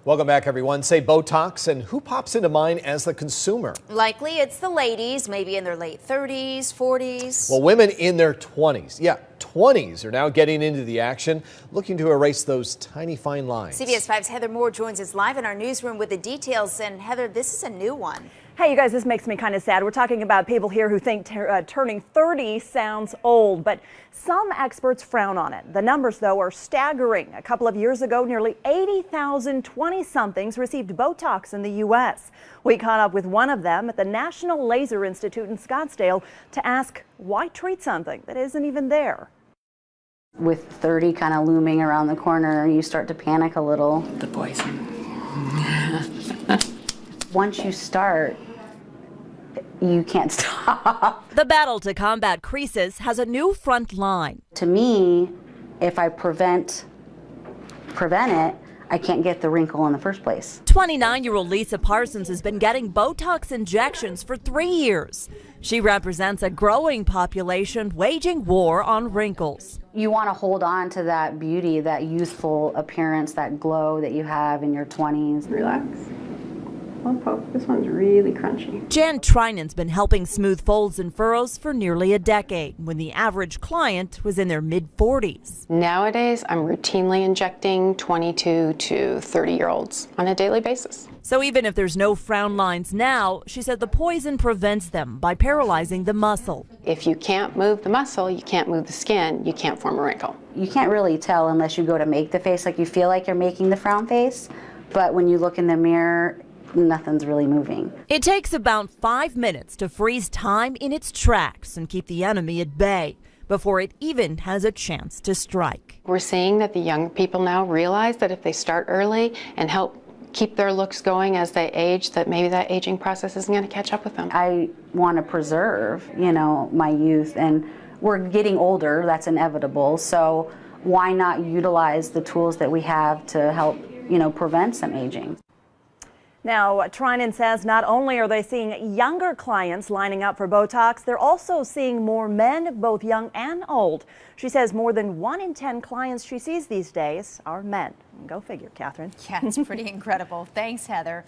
Welcome back, everyone. Say Botox, and who pops into mind as the consumer? Likely it's the ladies, maybe in their late 30s, 40s. Well, women in their 20s. Yeah, 20s are now getting into the action, looking to erase those tiny fine lines. CBS 5's Heather Moore joins us live in our newsroom with the details. And Heather, this is a new one. Hey, you guys, this makes me kind of sad. We're talking about people here who think turning 30 sounds old, but some experts frown on it. The numbers, though, are staggering. A couple of years ago, nearly 80,000 20-somethings received Botox in the U.S. We caught up with one of them at the National Laser Institute in Scottsdale to ask why treat something that isn't even there. With 30 kind of looming around the corner, you start to panic a little. The poison. Once you start, you can't stop. The battle to combat creases has a new front line. To me, if I prevent it, I can't get the wrinkle in the first place. 29-year-old Lisa Parsons has been getting Botox injections for 3 years. She represents a growing population waging war on wrinkles. You want to hold on to that beauty, that youthful appearance, that glow that you have in your 20s. Relax. One poke. This one's really crunchy. Jan Treinen's been helping smooth folds and furrows for nearly a decade, when the average client was in their mid-40s. Nowadays, I'm routinely injecting 22 to 30-year-olds on a daily basis. So even if there's no frown lines now, she said the poison prevents them by paralyzing the muscle. If you can't move the muscle, you can't move the skin, you can't form a wrinkle. You can't really tell unless you go to make the face, like you feel like you're making the frown face, but when you look in the mirror, nothing's really moving. It takes about 5 minutes to freeze time in its tracks and keep the enemy at bay before it even has a chance to strike. We're seeing that the young people now realize that if they start early and help keep their looks going as they age, that maybe that aging process isn't going to catch up with them. I want to preserve, my youth, and we're getting older, that's inevitable, so why not utilize the tools that we have to help, prevent some aging? Now, Treinen says not only are they seeing younger clients lining up for Botox, they're also seeing more men, both young and old. She says more than 1 in 10 clients she sees these days are men. Go figure, Catherine. Yeah, it's pretty incredible. Thanks, Heather.